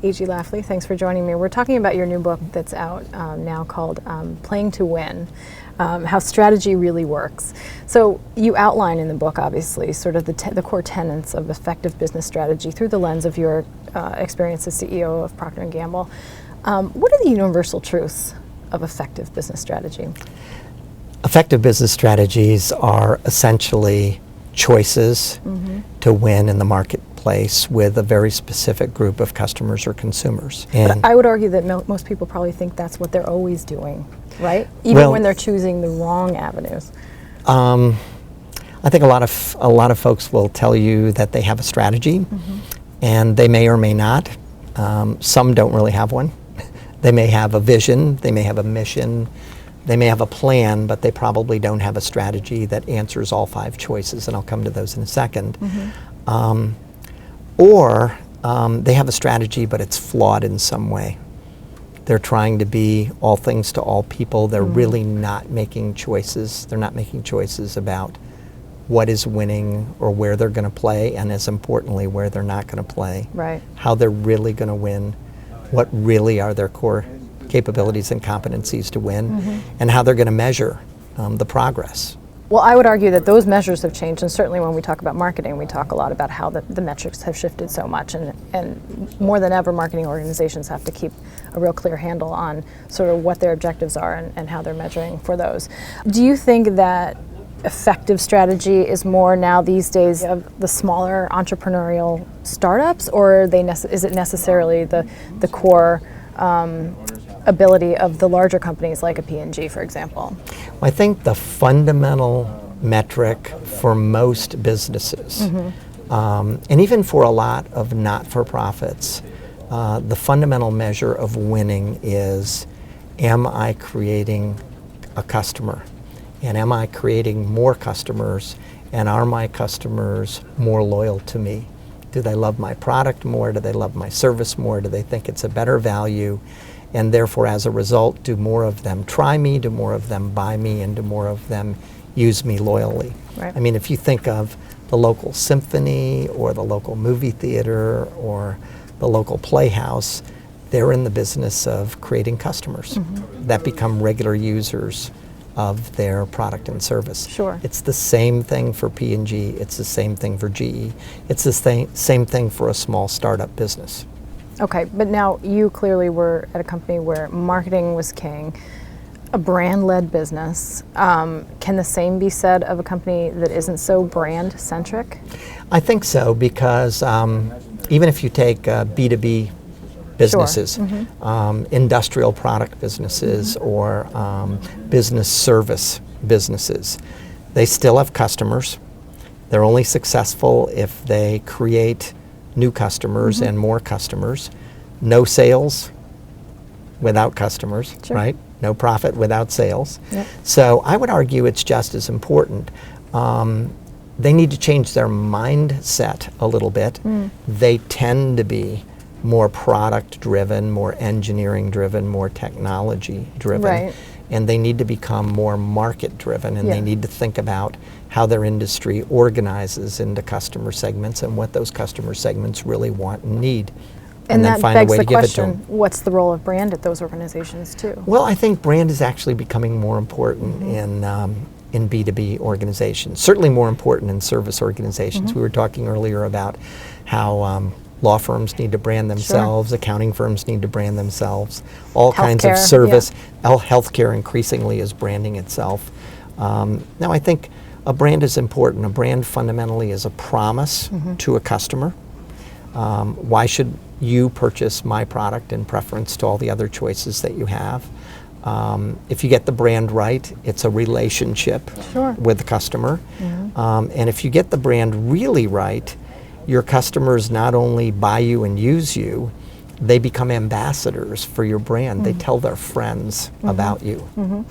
A.G. Lafley, thanks for joining me. We're talking about your new book that's out now called Playing to Win, how strategy really works. So you outline in the book, obviously, sort of the core tenets of effective business strategy through the lens of your experience as CEO of Procter & Gamble. What are the universal truths of effective business strategy? Effective business strategies are essentially choices to win in the marketplace with a very specific group of customers or consumers. And but I would argue that most people probably think that's what they're always doing, right? Even when they're choosing the wrong avenues. I think a lot of folks will tell you that they have a strategy, and they may or may not. Some don't really have one. They may have a vision, they may have a mission, they may have a plan, but they probably don't have a strategy that answers all 5 choices, and I'll come to those in a second. Or they have a strategy, but it's flawed in some way. They're trying to be all things to all people. They're really not making choices. They're not making choices about what is winning or where they're going to play, and as importantly, where they're not going to play. Right. How they're really going to win, what really are their core capabilities and competencies to win, and how they're going to measure the progress. Well, I would argue that those measures have changed, and certainly when we talk about marketing, we talk a lot about how the metrics have shifted so much, and more than ever, marketing organizations have to keep a real clear handle on sort of what their objectives are and how they're measuring for those. Do you think that effective strategy is more now these days of the smaller entrepreneurial startups, or is it necessarily the core ability of the larger companies like a P&G, for example? I think the fundamental metric for most businesses, and even for a lot of not-for-profits, the fundamental measure of winning is, am I creating a customer? And am I creating more customers? And are my customers more loyal to me? Do they love my product more? Do they love my service more? Do they think it's a better value? And therefore, as a result, do more of them try me, do more of them buy me, and do more of them use me loyally? Right. I mean, if you think of the local symphony or the local movie theater or the local playhouse, they're in the business of creating customers that become regular users of their product and service. Sure. It's the same thing for P&G, it's the same thing for GE, it's the same thing for a small startup business. Okay, but now you clearly were at a company where marketing was king, a brand-led business. Can the same be said of a company that isn't so brand-centric? I think so, because even if you take B2B businesses, industrial product businesses, or business service businesses, they still have customers. They're only successful if they create new customers and more customers. No sales without customers, right? No profit without sales. Yep. So I would argue it's just as important. They need to change their mindset a little bit. They tend to be more product-driven, more engineering-driven, more technology-driven. Right. And they need to become more market-driven, and they need to think about how their industry organizes into customer segments and what those customer segments really want and need. And then that find a begs way the to give it to question, them. what's the role of brand at those organizations too? Well, I think brand is actually becoming more important in B2B organizations, certainly more important in service organizations. We were talking earlier about how law firms need to brand themselves, accounting firms need to brand themselves, all kinds of service. Healthcare increasingly is branding itself. Now, I think a brand is important. A brand fundamentally is a promise to a customer. Why should you purchase my product in preference to all the other choices that you have? If you get the brand right, it's a relationship with the customer. And if you get the brand really right, your customers not only buy you and use you, they become ambassadors for your brand. They tell their friends about you.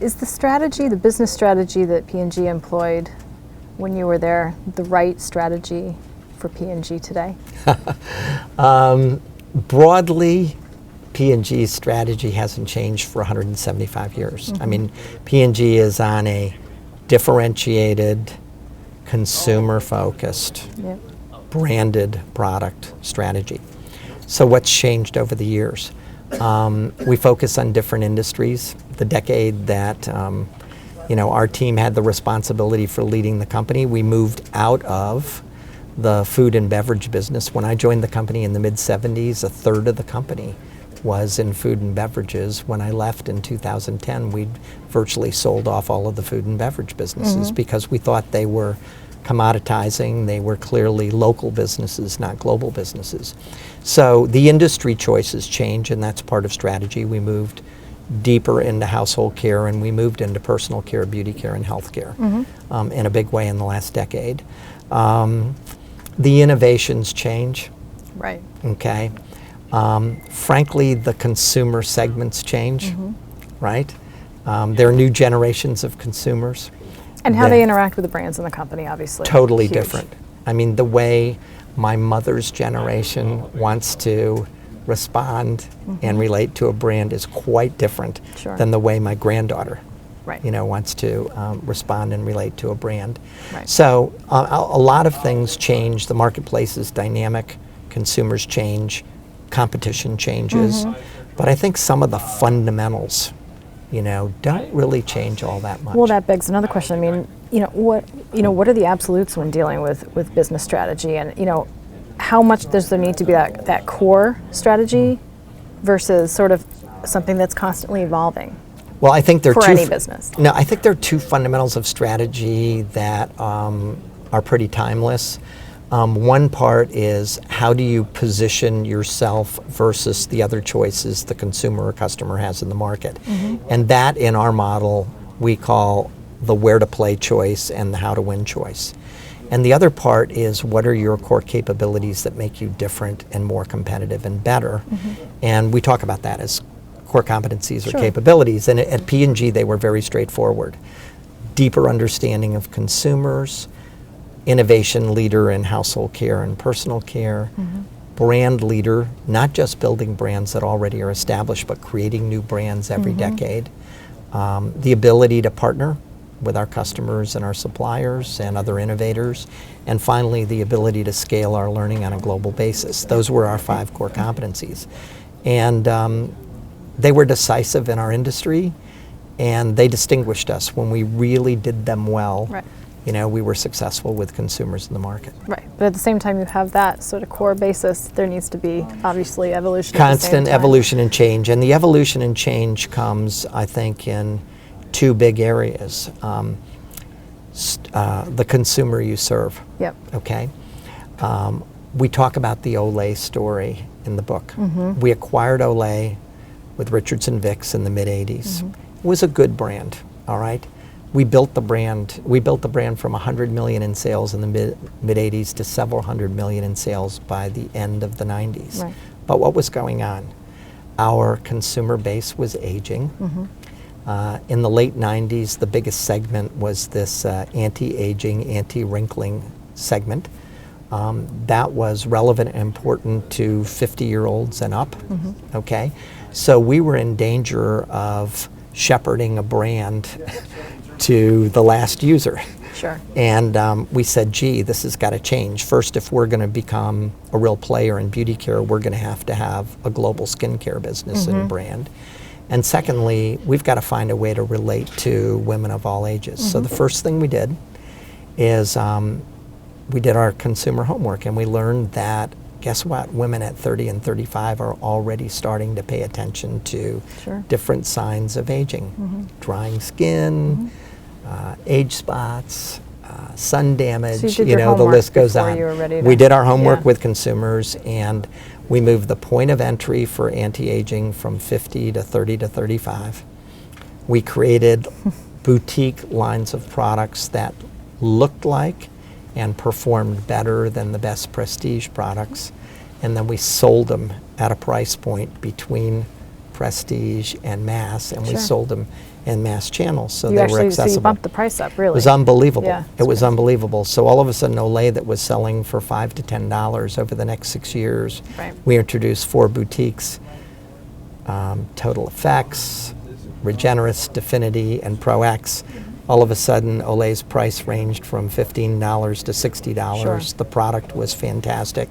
Is the strategy, the business strategy that P&G employed when you were there, the right strategy for P&G today? Broadly, P&G's strategy hasn't changed for 175 years. I mean, P&G is on a differentiated, consumer-focused, branded product strategy. So what's changed over the years? We focus on different industries. The decade that our team had the responsibility for leading the company, we moved out of the food and beverage business. When I joined the company in the mid-'70s, a third of the company was in food and beverages. When I left in 2010, we'd virtually sold off all of the food and beverage businesses because we thought they were commoditizing. They were clearly local businesses, not global businesses. So the industry choices change, and that's part of strategy. We moved deeper into household care, and we moved into personal care, beauty care, and health care in a big way in the last decade. The innovations change. Right. Okay. Frankly, the consumer segments change, right? There are new generations of consumers. And how they interact with the brands in the company, obviously. Totally Huge. different. I mean, the way my mother's generation wants to respond and relate to a brand is quite different than the way my granddaughter wants to respond and relate to a brand. Right. So a lot of things change. The marketplace is dynamic. Consumers change. Competition changes. But I think some of the fundamentals, don't really change all that much. Well, that begs another question. I mean, what are the absolutes when dealing with business strategy, and how much does there need to be that core strategy versus sort of something that's constantly evolving? Well, I think there are for any business. No, I think there are two fundamentals of strategy that are pretty timeless. One part is, how do you position yourself versus the other choices the consumer or customer has in the market? And that, in our model, we call the where to play choice and the how to win choice. And the other part is, what are your core capabilities that make you different and more competitive and better? And we talk about that as core competencies or capabilities. And at P&G, they were very straightforward. Deeper understanding of consumers, innovation leader in household care and personal care, brand leader, not just building brands that already are established, but creating new brands every decade. The ability to partner with our customers and our suppliers and other innovators. And finally, the ability to scale our learning on a global basis. Those were our 5 core competencies. And they were decisive in our industry, and they distinguished us. When we really did them well, we were successful with consumers in the market. Right, but at the same time you have that sort of core basis, there needs to be obviously evolution. Constant evolution and change. And the evolution and change comes, I think, in 2 big areas. The consumer you serve. Yep. Okay. We talk about the Olay story in the book. We acquired Olay with Richardson Vicks in the mid-'80s. It was a good brand, all right? We built the brand from $100 million in sales in the mid-'80s to several hundred million in sales by the end of the '90s. Right. But what was going on? Our consumer base was aging. In the late '90s, the biggest segment was this anti-aging, anti-wrinkling segment. That was relevant and important to 50-year-olds and up, okay? So we were in danger of shepherding a brand to the last user. Sure. And we said, gee, this has got to change. First, if we're going to become a real player in beauty care, we're going to have a global skincare business and brand. And secondly, we've got to find a way to relate to women of all ages. So the first thing we did is we did our consumer homework, and we learned that, guess what? Women at 30 and 35 are already starting to pay attention to different signs of aging. Drying skin, age spots, sun damage, So you did your the list goes before on. you were ready We to- did our homework with consumers, and we moved the point of entry for anti-aging from 50 to 30 to 35. We created boutique lines of products that looked like and performed better than the best prestige products. And then we sold them at a price point between prestige and mass, and we sold them in mass channels, so they were accessible. So you bumped the price up, really. It was unbelievable. Yeah, it was unbelievable. So all of a sudden, Olay that was selling for $5 to $10 over the next 6 years, we introduced 4 boutiques, Total Effects, Regenerist, Definity, and Pro X. all of a sudden Olay's price ranged from $15 to $60. Sure. The product was fantastic.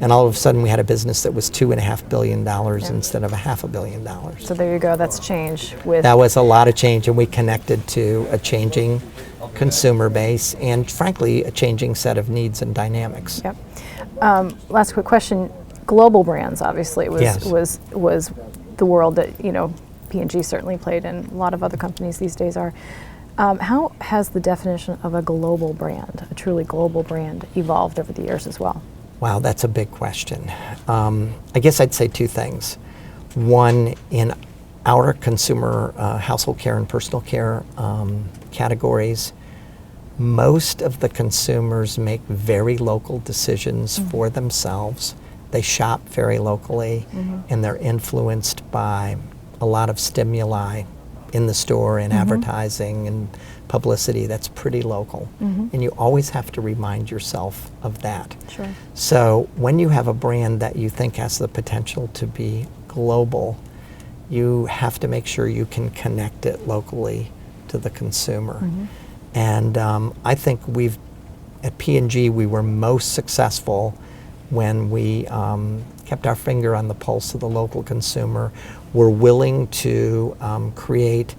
And all of a sudden we had a business that was $2.5 billion instead of $500 million. So there you go. That's change. With That was a lot of change, and we connected to a changing consumer base and, frankly, a changing set of needs and dynamics. Yep. Last quick question. Global brands, obviously, Yes. was the world that P&G certainly played in. A lot of other companies these days are. How has the definition of a global brand, a truly global brand, evolved over the years as well? Wow, that's a big question. I guess I'd say two things. One, in our consumer household care and personal care categories, most of the consumers make very local decisions for themselves. They shop very locally, and they're influenced by a lot of stimuli in the store and advertising and publicity that's pretty local. And you always have to remind yourself of that. Sure. So when you have a brand that you think has the potential to be global, you have to make sure you can connect it locally to the consumer. And I think at P&G, we were most successful when we kept our finger on the pulse of the local consumer. We're willing to create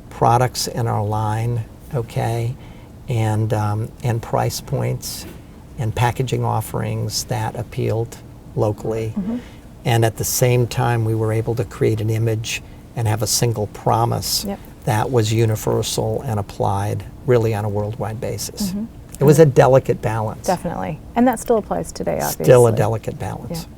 products in our line, and price points and packaging offerings that appealed locally. And at the same time, we were able to create an image and have a single promise that was universal and applied really on a worldwide basis. It was a delicate balance. Definitely. And that still applies today, obviously. Still a delicate balance. Yeah.